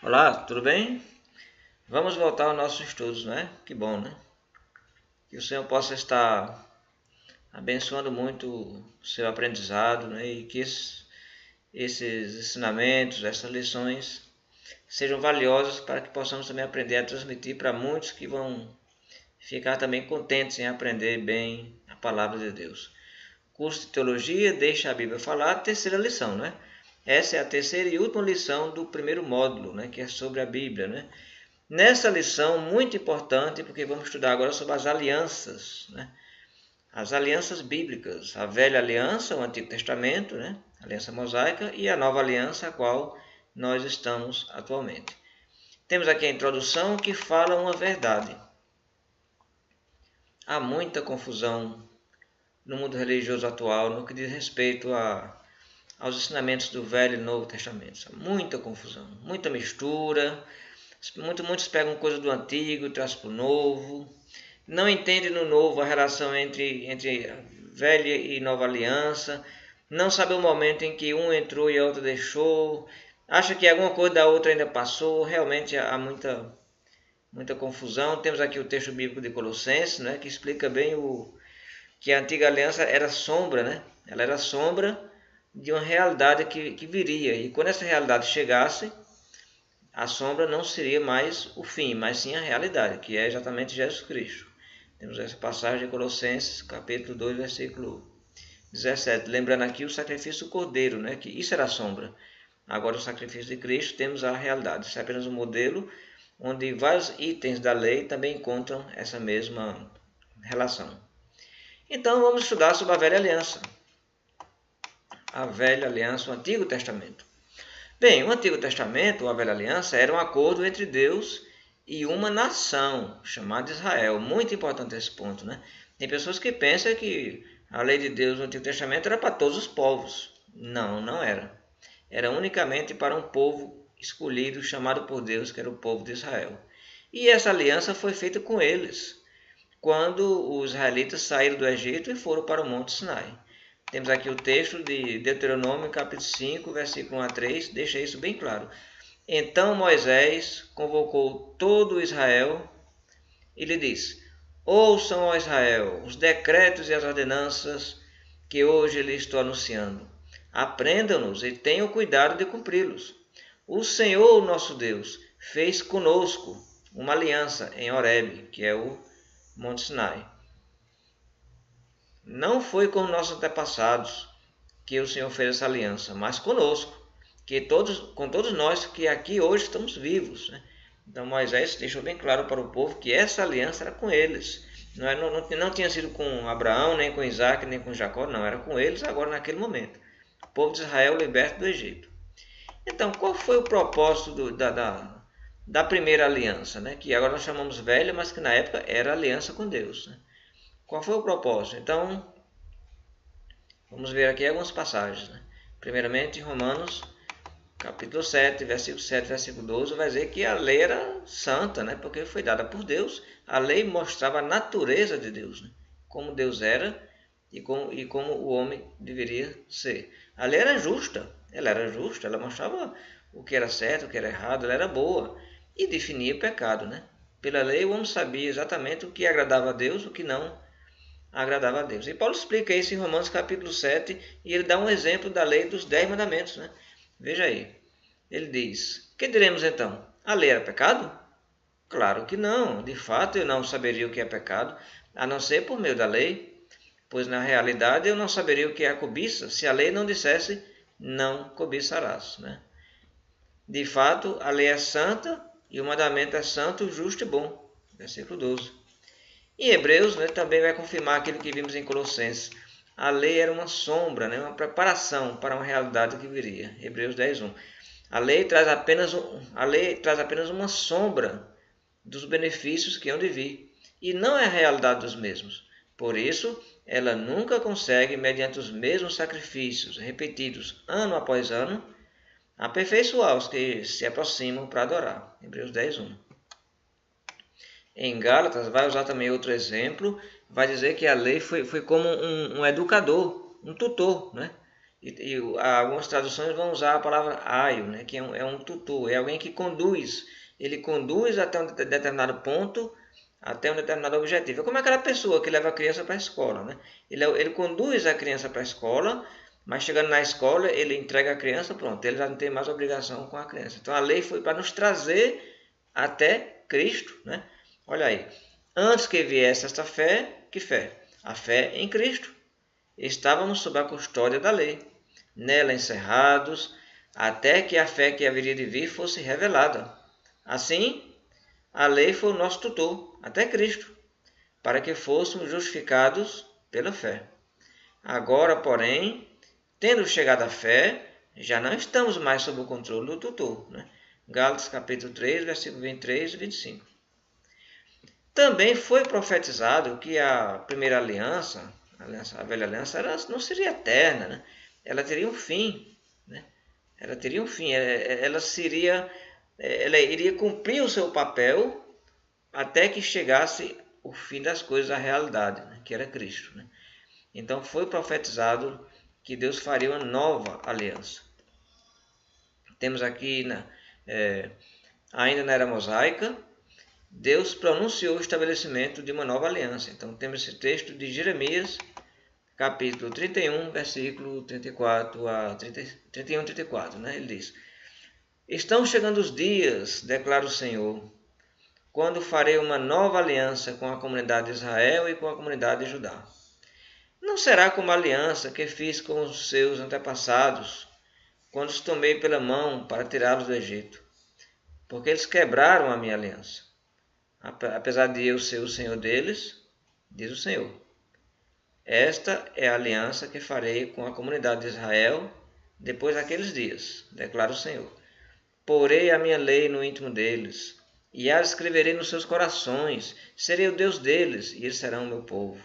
Olá, tudo bem? Vamos voltar aos nossos estudos, né? Que bom, né? Que o Senhor possa estar abençoando muito o seu aprendizado, né? E que esses ensinamentos, essas lições sejam valiosas para que possamos também aprender a transmitir para muitos que vão ficar também contentes em aprender bem a palavra de Deus. Curso de Teologia, deixa a Bíblia falar, terceira lição, né? Essa é a terceira e última lição do primeiro módulo, né? Que é sobre a Bíblia, né? Nessa lição, muito importante, porque vamos estudar agora sobre as alianças, né? As alianças bíblicas, a velha aliança, o Antigo Testamento, né? A aliança mosaica, e a nova aliança, a qual nós estamos atualmente. Temos aqui a introdução que fala uma verdade. Há muita confusão no mundo religioso atual no que diz respeito aos ensinamentos do Velho e Novo Testamento. Há muita confusão, muita mistura. Muitos pegam coisa do antigo e trazem para o novo. Não entendem no novo a relação entre velha e nova aliança. Não sabe o momento em que um entrou e a outra deixou. Acha que alguma coisa da outra ainda passou. Realmente há muita confusão. Temos aqui o texto bíblico de Colossenses, né, que explica bem que a antiga aliança era sombra, né? Ela era sombra de uma realidade que viria. E quando essa realidade chegasse, a sombra não seria mais o fim, mas sim a realidade, que é exatamente Jesus Cristo. Temos essa passagem de Colossenses, capítulo 2, versículo 17. Lembrando aqui o sacrifício do cordeiro, né? Que isso era a sombra. Agora o sacrifício de Cristo, temos a realidade. Isso é apenas um modelo onde vários itens da lei também encontram essa mesma relação. Então vamos estudar sobre a velha aliança. A velha aliança, o Antigo Testamento. Bem, o Antigo Testamento, a Velha Aliança, era um acordo entre Deus e uma nação chamada Israel. Muito importante esse ponto, né? Tem pessoas que pensam que a lei de Deus no Antigo Testamento era para todos os povos. Não, não era. Era unicamente para um povo escolhido, chamado por Deus, que era o povo de Israel. E essa aliança foi feita com eles, quando os israelitas saíram do Egito e foram para o Monte Sinai. Temos aqui o texto de Deuteronômio, capítulo 5, versículo 1 a 3, deixa isso bem claro. Então Moisés convocou todo Israel e lhe disse: Ouçam, ó Israel, os decretos e as ordenanças que hoje lhes estou anunciando. Aprendam-nos e tenham cuidado de cumpri-los. O Senhor, nosso Deus, fez conosco uma aliança em Horebe, que é o Monte Sinai. Não foi com nossos antepassados que o Senhor fez essa aliança, mas conosco, com todos nós que aqui hoje estamos vivos, né? Então Moisés deixou bem claro para o povo que essa aliança era com eles. Não tinha sido com Abraão, nem com Isaac, nem com Jacó, não. Era com eles agora naquele momento. O povo de Israel liberto do Egito. Então, qual foi o propósito da primeira aliança, né? Que agora nós chamamos velha, mas que na época era aliança com Deus, né? Qual foi o propósito? Então, vamos ver aqui algumas passagens, né? Primeiramente, em Romanos, capítulo 7, versículo 7, versículo 12, vai dizer que a lei era santa, né? Porque foi dada por Deus. A lei mostrava a natureza de Deus, né? Como Deus era e como o homem deveria ser. A lei era justa, ela mostrava o que era certo, o que era errado, ela era boa e definia o pecado, né? Pela lei, o homem sabia exatamente o que agradava a Deus, o que não agradava a Deus. E Paulo explica isso em Romanos capítulo 7 e ele dá um exemplo da lei dos 10 mandamentos, né? Veja aí. Ele diz: Que diremos então? A lei era pecado? Claro que não. De fato, eu não saberia o que é pecado, a não ser por meio da lei, pois na realidade eu não saberia o que é a cobiça se a lei não dissesse não cobiçarás, né? De fato, a lei é santa e o mandamento é santo, justo e bom. Versículo 12. Em Hebreus, né, também vai confirmar aquilo que vimos em Colossenses. A lei era uma sombra, né, uma preparação para uma realidade que viria. Hebreus 10:1. A lei traz apenas uma sombra dos benefícios que hão de vir, e não é a realidade dos mesmos. Por isso, ela nunca consegue, mediante os mesmos sacrifícios repetidos ano após ano, aperfeiçoar os que se aproximam para adorar. Hebreus 10:1. Em Gálatas, vai usar também outro exemplo, vai dizer que a lei foi como um educador, um tutor, né? Algumas traduções vão usar a palavra aio, né, que é um tutor, é alguém que conduz. Ele conduz até um determinado ponto, até um determinado objetivo. É como aquela pessoa que leva a criança para a escola. Né? Ele conduz a criança para a escola, mas chegando na escola, ele entrega a criança, pronto, ele já não tem mais obrigação com a criança. Então a lei foi para nos trazer até Cristo. Né? Olha aí, antes que viesse esta fé, que fé? A fé em Cristo. Estávamos sob a custódia da lei, nela encerrados, até que a fé que haveria de vir fosse revelada. Assim, a lei foi o nosso tutor, até Cristo, para que fôssemos justificados pela fé. Agora, porém, tendo chegado a fé, já não estamos mais sob o controle do tutor. Né? Gálatas capítulo 3, versículo 23 e 25. Também foi profetizado que a primeira aliança, a velha aliança, ela não seria eterna, né? Ela teria um fim. Né? Ela teria um fim, ela iria cumprir o seu papel até que chegasse o fim das coisas, a realidade, né? Que era Cristo. Né? Então foi profetizado que Deus faria uma nova aliança. Temos aqui, ainda na era mosaica, Deus pronunciou o estabelecimento de uma nova aliança. Então temos esse texto de Jeremias, capítulo 31, versículo 34 a 31 e 34. Né? Ele diz: Estão chegando os dias, declara o Senhor, quando farei uma nova aliança com a comunidade de Israel e com a comunidade de Judá. Não será como a aliança que fiz com os seus antepassados, quando os tomei pela mão para tirá-los do Egito, porque eles quebraram a minha aliança. Apesar de eu ser o Senhor deles, diz o Senhor. Esta é a aliança que farei com a comunidade de Israel depois daqueles dias, declara o Senhor. Porei a minha lei no íntimo deles, e a escreverei nos seus corações. Serei o Deus deles, e eles serão o meu povo.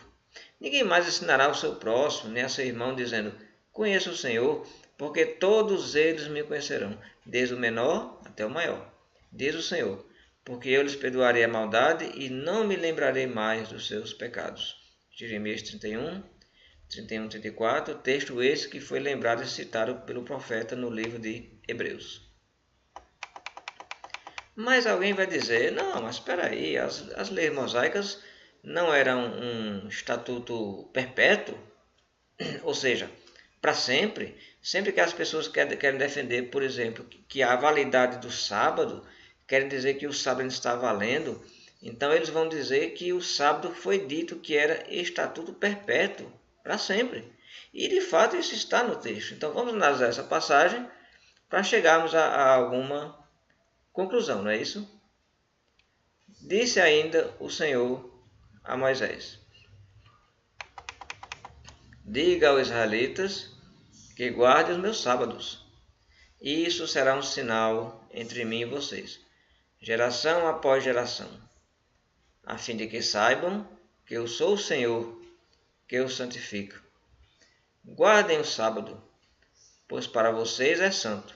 Ninguém mais ensinará ao seu próximo, nem a seu irmão, dizendo: Conheço o Senhor, porque todos eles me conhecerão, desde o menor até o maior. Diz o Senhor, porque eu lhes perdoarei a maldade e não me lembrarei mais dos seus pecados. Jeremias 31, 34, texto esse que foi lembrado e citado pelo profeta no livro de Hebreus. Mas alguém vai dizer: não, mas espera aí, as leis mosaicas não eram um estatuto perpétuo? Ou seja, para sempre? Sempre que as pessoas querem defender, por exemplo, que a validade do sábado, querem dizer que o sábado está valendo, então eles vão dizer que o sábado foi dito que era estatuto perpétuo, para sempre. E de fato isso está no texto. Então vamos analisar essa passagem para chegarmos a alguma conclusão, não é isso? Disse ainda o Senhor a Moisés: Diga aos israelitas que guardem os meus sábados. E isso será um sinal entre mim e vocês, geração após geração, a fim de que saibam que eu sou o Senhor, que os santifico. Guardem o sábado, pois para vocês é santo.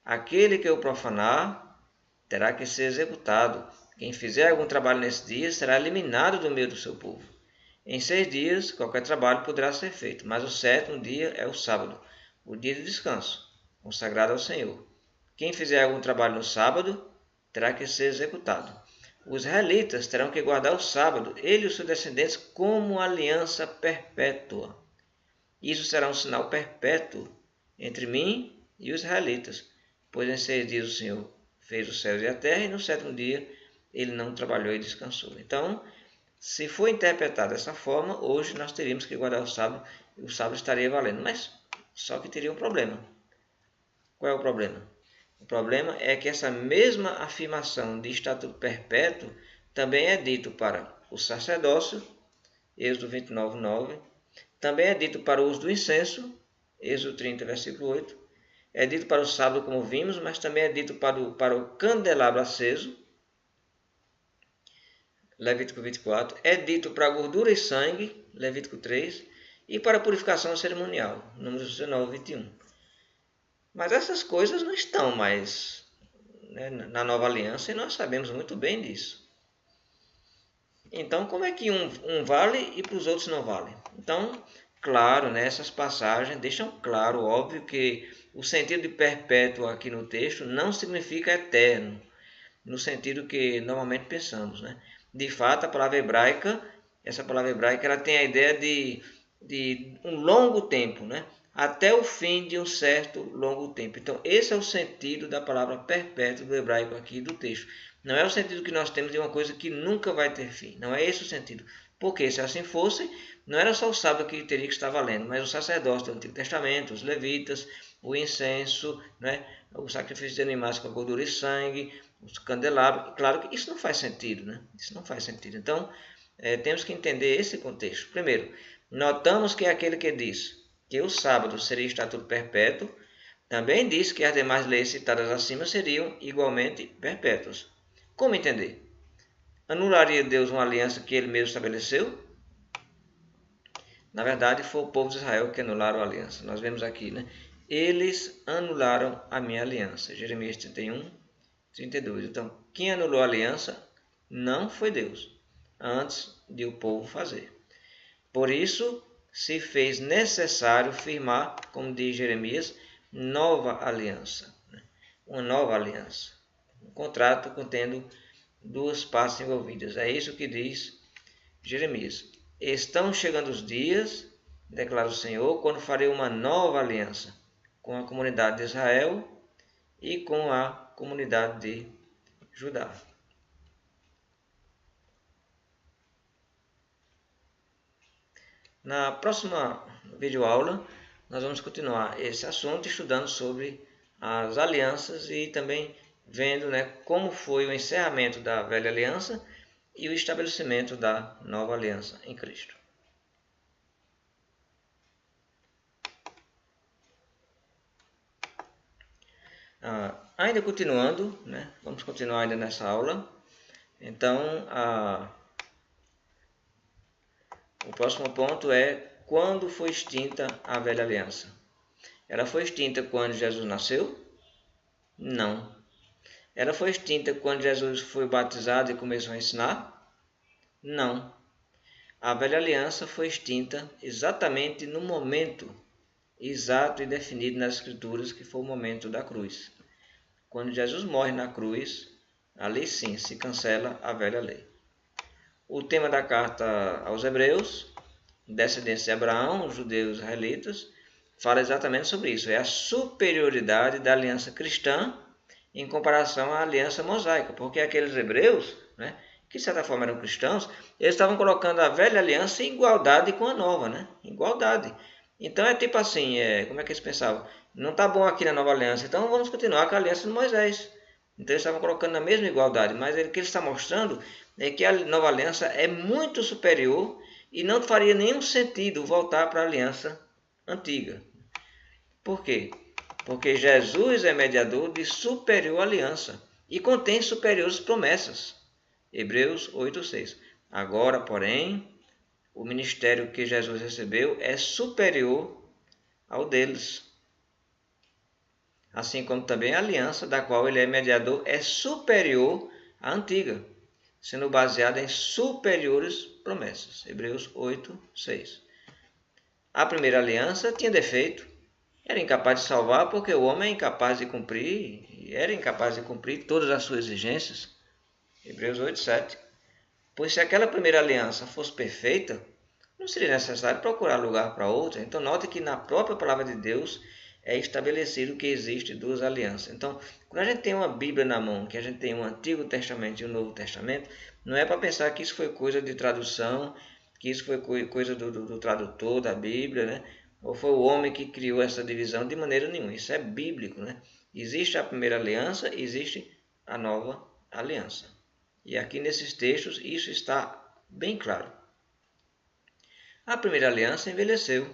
Aquele que o profanar terá que ser executado. Quem fizer algum trabalho nesse dia será eliminado do meio do seu povo. Em 6 dias, qualquer trabalho poderá ser feito, mas o 7º dia é o sábado, o dia de descanso, consagrado ao Senhor. Quem fizer algum trabalho no sábado terá que ser executado. Os israelitas terão que guardar o sábado, ele e os seus descendentes, como aliança perpétua. Isso será um sinal perpétuo entre mim e os israelitas, pois em 6 dias o Senhor fez os céus e a terra, e no 7º dia ele não trabalhou e descansou. Então, se for interpretado dessa forma, hoje nós teríamos que guardar o sábado estaria valendo. Mas só que teria um problema. Qual é o problema? O problema é que essa mesma afirmação de estatuto perpétuo também é dito para o sacerdócio, Êxodo 29, 9. Também é dito para o uso do incenso, Êxodo 30, versículo 8. É dito para o sábado, como vimos, mas também é dito para o candelabro aceso, Levítico 24, é dito para gordura e sangue, Levítico 3, e para purificação cerimonial, Números 19, 21. Mas essas coisas não estão mais, né, na nova aliança, e nós sabemos muito bem disso. Então, como é que um vale e para os outros não vale? Então, claro, né, essas passagens deixam claro, óbvio, que o sentido de perpétuo aqui no texto não significa eterno, no sentido que normalmente pensamos, né? De fato, a palavra hebraica, essa palavra hebraica, ela tem a ideia de um longo tempo, né? Até o fim de um certo longo tempo. Então, esse é o sentido da palavra perpétuo do hebraico aqui do texto. Não é o sentido que nós temos de uma coisa que nunca vai ter fim. Não é esse o sentido. Porque se assim fosse, não era só o sábado que teria que estar valendo, mas o sacerdócio do Antigo Testamento, os levitas, o incenso, né? O sacrifício de animais com gordura e sangue, os candelabros. Claro que isso não faz sentido, né? Isso não faz sentido. Então, temos que entender esse contexto. Primeiro, notamos que aquele que diz que o sábado seria estatuto perpétuo, também diz que as demais leis citadas acima seriam igualmente perpétuas. Como entender? Anularia Deus uma aliança que ele mesmo estabeleceu? Na verdade, foi o povo de Israel que anularam a aliança. Nós vemos aqui, né? Eles anularam a minha aliança. Jeremias 31, 32. Então, quem anulou a aliança não foi Deus, antes de o povo fazer. Por isso, se fez necessário firmar, como diz Jeremias, nova aliança. Uma nova aliança. Um contrato contendo duas partes envolvidas. É isso que diz Jeremias. Estão chegando os dias, declara o Senhor, quando farei uma nova aliança com a comunidade de Israel e com a comunidade de Judá. Na próxima videoaula, nós vamos continuar esse assunto estudando sobre as alianças e também vendo, né, como foi o encerramento da velha aliança e o estabelecimento da nova aliança em Cristo. Ainda continuando, né, vamos continuar ainda nessa aula. Então, o próximo ponto é quando foi extinta a velha aliança. Ela foi extinta quando Jesus nasceu? Não. Ela foi extinta quando Jesus foi batizado e começou a ensinar? Não. A velha aliança foi extinta exatamente no momento exato e definido nas Escrituras, que foi o momento da cruz. Quando Jesus morre na cruz, ali sim se cancela a velha lei. O tema da carta aos Hebreus, descendentes de Abraão, judeus israelitas, fala exatamente sobre isso. É a superioridade da aliança cristã em comparação à aliança mosaica, porque aqueles hebreus, né, que de certa forma eram cristãos, eles estavam colocando a velha aliança em igualdade com a nova, né? Igualdade. Então é tipo assim, como é que eles pensavam? Não está bom aqui na nova aliança, então vamos continuar com a aliança de Moisés. Então eles estavam colocando na mesma igualdade, mas o que ele está mostrando é que a nova aliança é muito superior e não faria nenhum sentido voltar para a aliança antiga. Por quê? Porque Jesus é mediador de superior aliança e contém superiores promessas. Hebreus 8:6. Agora, porém, o ministério que Jesus recebeu é superior ao deles. Assim como também a aliança da qual ele é mediador é superior à antiga, sendo baseada em superiores promessas. Hebreus 8:6. A primeira aliança tinha defeito. Era incapaz de salvar porque o homem é incapaz de cumprir, era incapaz de cumprir todas as suas exigências. Hebreus 8:7. Pois se aquela primeira aliança fosse perfeita, não seria necessário procurar lugar para outra. Então note que na própria palavra de Deus é estabelecido que existe duas alianças. Então, quando a gente tem uma Bíblia na mão, que a gente tem um Antigo Testamento e um Novo Testamento, não é para pensar que isso foi coisa de tradução, que isso foi coisa do tradutor da Bíblia, né? Ou foi o homem que criou essa divisão, de maneira nenhuma. Isso é bíblico, né? Existe a primeira aliança, existe a nova aliança. E aqui nesses textos isso está bem claro. A primeira aliança envelheceu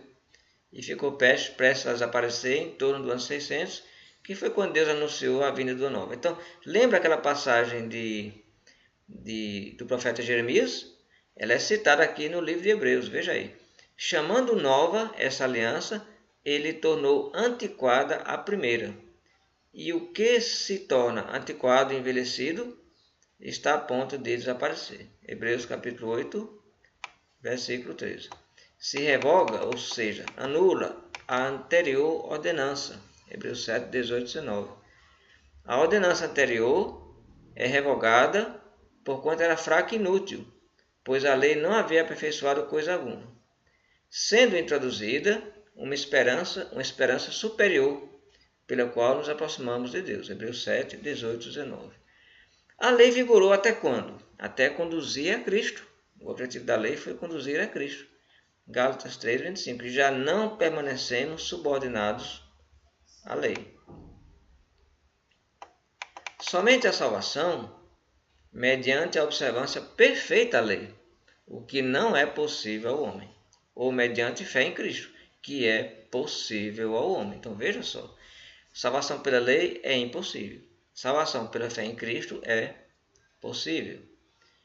e ficou prestes a desaparecer em torno do ano 600, que foi quando Deus anunciou a vinda do nova. Então, lembra aquela passagem do profeta Jeremias? Ela é citada aqui no livro de Hebreus, veja aí. Chamando nova essa aliança, ele tornou antiquada a primeira. E o que se torna antiquado e envelhecido está a ponto de desaparecer. Hebreus capítulo 8, versículo 13. se revoga, ou seja, anula a anterior ordenança. Hebreus 7, 18 e 19. A ordenança anterior é revogada porquanto era fraca e inútil, pois a lei não havia aperfeiçoado coisa alguma, sendo introduzida uma esperança superior, pela qual nos aproximamos de Deus. Hebreus 7, 18 e 19. A lei vigorou até quando? Até conduzir a Cristo. O objetivo da lei foi conduzir a Cristo. Gálatas 3, 25. Já não permanecemos subordinados à lei. Somente a salvação, mediante a observância perfeita da lei, o que não é possível ao homem, ou mediante fé em Cristo, que é possível ao homem. Então veja só, salvação pela lei é impossível, salvação pela fé em Cristo é possível.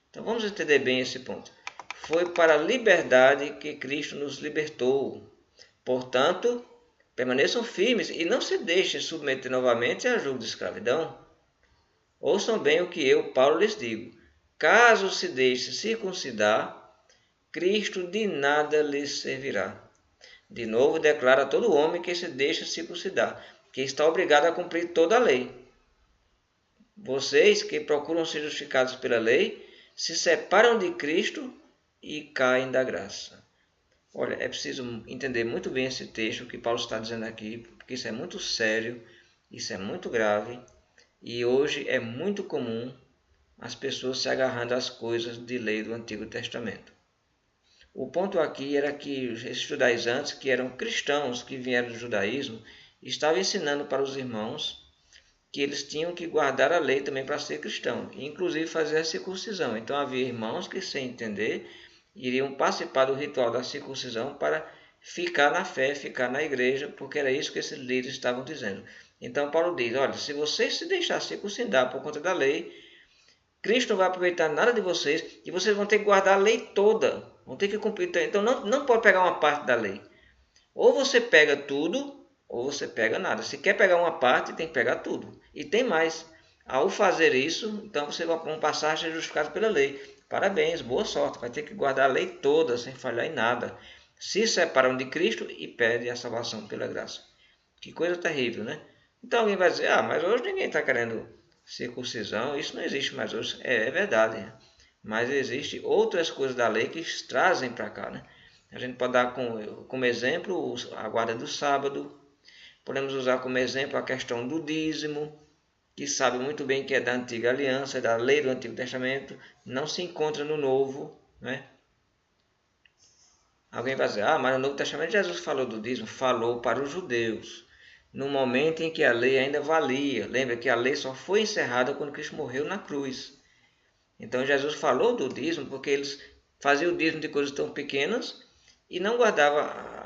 Então vamos entender bem esse ponto. Foi para a liberdade que Cristo nos libertou. Portanto, permaneçam firmes e não se deixem submeter novamente a julgo de escravidão. Ouçam bem o que eu, Paulo, lhes digo. Caso se deixe circuncidar, Cristo de nada lhes servirá. De novo, declara a todo homem que se deixa circuncidar, que está obrigado a cumprir toda a lei. Vocês que procuram ser justificados pela lei, se separam de Cristo e caem da graça. Olha, é preciso entender muito bem esse texto que Paulo está dizendo aqui, porque isso é muito sério, isso é muito grave, e hoje é muito comum as pessoas se agarrando às coisas de lei do Antigo Testamento. O ponto aqui era que esses judaizantes, que eram cristãos que vieram do judaísmo, estavam ensinando para os irmãos que eles tinham que guardar a lei também para ser cristão, inclusive fazer a circuncisão. Então havia irmãos que, sem entender, iriam participar do ritual da circuncisão para ficar na fé, ficar na igreja, porque era isso que esses líderes estavam dizendo. Então Paulo diz, olha, se vocês se deixar circuncidar por conta da lei, Cristo não vai aproveitar nada de vocês e vocês vão ter que guardar a lei toda, vão ter que cumprir. Então não pode pegar uma parte da lei. Ou você pega tudo, ou você pega nada. Se quer pegar uma parte, tem que pegar tudo. E tem mais. Ao fazer isso, então você vai passar a ser justificado pela lei. Parabéns, boa sorte. Vai ter que guardar a lei toda, sem falhar em nada. Se separam de Cristo e pedem a salvação pela graça. Que coisa terrível, né? Então alguém vai dizer, mas hoje ninguém está querendo circuncisão. Isso não existe mais hoje. É verdade. Mas existem outras coisas da lei que trazem para cá, né? A gente pode dar como exemplo a guarda do sábado. Podemos usar como exemplo a questão do dízimo, que sabe muito bem que é da antiga aliança, é da lei do Antigo Testamento, não se encontra no Novo, né? Alguém vai dizer, mas no Novo Testamento Jesus falou do dízimo, falou para os judeus, no momento em que a lei ainda valia. Lembra que a lei só foi encerrada quando Cristo morreu na cruz. Então Jesus falou do dízimo porque eles faziam o dízimo de coisas tão pequenas e não guardava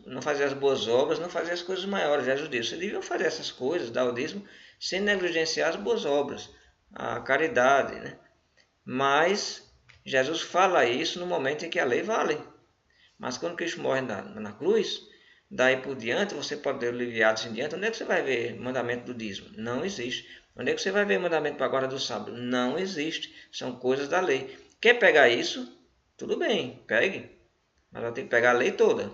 não fazia as boas obras, não fazia as coisas maiores. Jesus disse, vocês deviam fazer essas coisas, dar o dízimo, sem negligenciar as boas obras, a caridade, né? Mas Jesus fala isso no momento em que a lei vale. Mas quando Cristo morre na cruz, daí por diante, você pode ter aliviado em diante, onde é que você vai ver mandamento do dízimo? Não existe. Onde é que você vai ver mandamento para a guarda do sábado? Não existe. São coisas da lei. Quer pegar isso? Tudo bem, pegue. Mas vai ter que pegar a lei toda.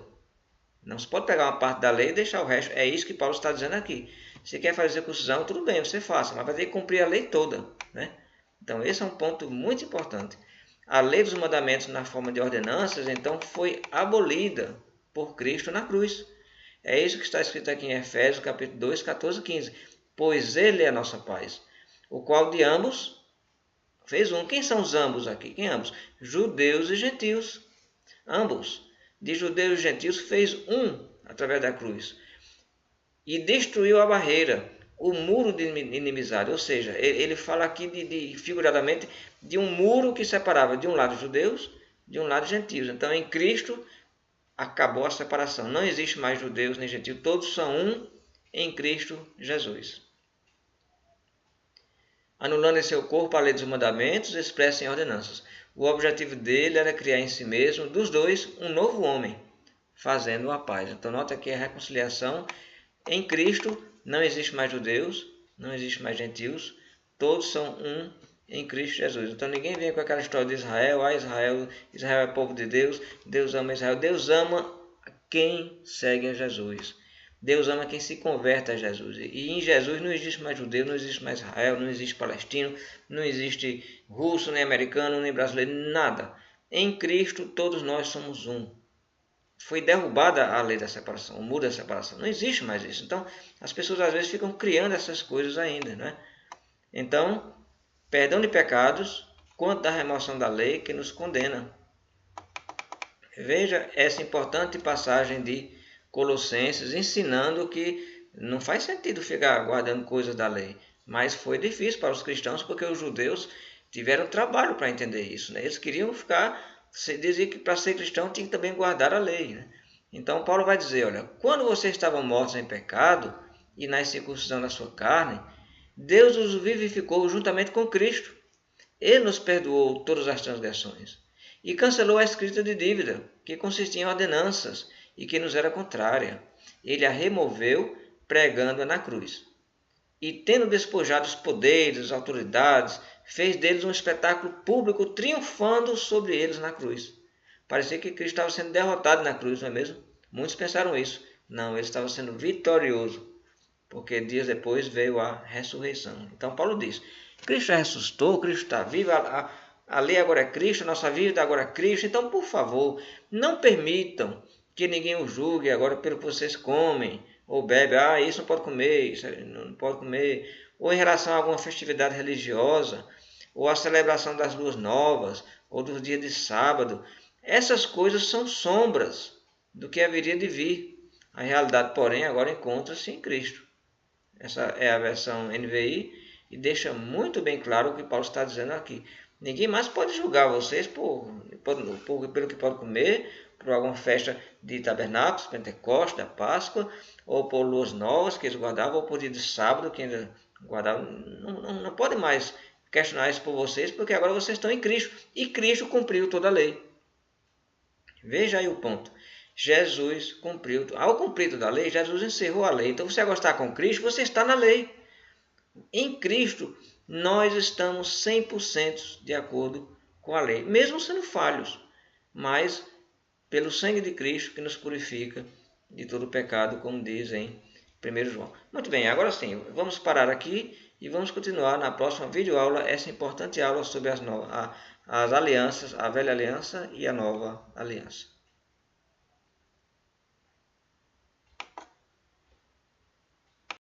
Não se pode pegar uma parte da lei e deixar o resto. É isso que Paulo está dizendo aqui. Se quer fazer circuncisão, tudo bem, você faça, mas vai ter que cumprir a lei toda, né? Então esse é um ponto muito importante. A lei dos mandamentos na forma de ordenanças, então, foi abolida por Cristo na cruz. É isso que está escrito aqui em Efésios, capítulo 2, 14 e 15. Pois ele é a nossa paz, o qual de ambos fez um. Quem são os ambos aqui? Quem ambos? Judeus e gentios. Ambos, de judeus e gentios, fez um através da cruz. E destruiu a barreira, o muro de inimizade. Ou seja, ele fala aqui figuradamente de um muro que separava de um lado judeus, de um lado gentios. Então em Cristo acabou a separação. Não existe mais judeus nem gentios, todos são um em Cristo Jesus. Anulando em seu corpo a lei dos mandamentos expressa em ordenanças. O objetivo dele era criar em si mesmo, dos dois, um novo homem, fazendo a paz. Então nota que a reconciliação em Cristo não existe mais judeus, não existe mais gentios, todos são um em Cristo Jesus. Então ninguém vem com aquela história de Israel, Israel, Israel é povo de Deus, Deus ama Israel. Deus ama quem segue a Jesus. Deus ama quem se converte a Jesus. E em Jesus não existe mais judeu, não existe mais Israel, não existe palestino, não existe russo, nem americano, nem brasileiro, nada. Em Cristo todos nós somos um. Foi derrubada a lei da separação, o muro da separação. Não existe mais isso. Então as pessoas às vezes ficam criando essas coisas ainda, né? Então, perdão de pecados, quanto da remoção da lei que nos condena. Veja essa importante passagem de Colossenses ensinando que não faz sentido ficar guardando coisas da lei, mas foi difícil para os cristãos porque os judeus tiveram trabalho para entender isso, né? Eles queriam ficar, dizia que para ser cristão tinha que também guardar a lei, né? Então Paulo vai dizer, olha, quando vocês estavam mortos em pecado e na incircuncisão da sua carne, Deus os vivificou juntamente com Cristo. Ele nos perdoou todas as transgressões e cancelou a escrita de dívida, que consistia em ordenanças e que nos era contrária. Ele a removeu, pregando-a na cruz. E, tendo despojado os poderes, as autoridades, fez deles um espetáculo público, triunfando sobre eles na cruz. Parecia que Cristo estava sendo derrotado na cruz, não é mesmo? Muitos pensaram isso. Não, ele estava sendo vitorioso, porque dias depois veio a ressurreição. Então Paulo diz, Cristo já ressuscitou, Cristo está vivo, a lei agora é Cristo, a nossa vida agora é Cristo. Então, por favor, não permitam que ninguém os julgue agora pelo que vocês comem ou bebem. Ah, isso não pode comer, isso não pode comer. Ou em relação a alguma festividade religiosa, ou a celebração das luas novas, ou dos dias de sábado. Essas coisas são sombras do que haveria de vir. A realidade, porém, agora encontra-se em Cristo. Essa é a versão NVI e deixa muito bem claro o que Paulo está dizendo aqui. Ninguém mais pode julgar vocês pelo que pode comer, por alguma festa de tabernáculos, Pentecostes, da Páscoa, ou por luas novas que eles guardavam, ou por dia de sábado que ainda guardavam. Não pode mais questionar isso por vocês, porque agora vocês estão em Cristo. E Cristo cumpriu toda a lei. Veja aí o ponto. Jesus cumpriu. Ao cumprir toda a lei, Jesus encerrou a lei. Então, você agora está com Cristo, você está na lei. Em Cristo, nós estamos 100% de acordo com a lei, mesmo sendo falhos, mas pelo sangue de Cristo que nos purifica de todo pecado, como diz em 1 João. Muito bem, agora sim, vamos parar aqui e vamos continuar na próxima videoaula essa importante aula sobre as alianças, a velha aliança e a nova aliança.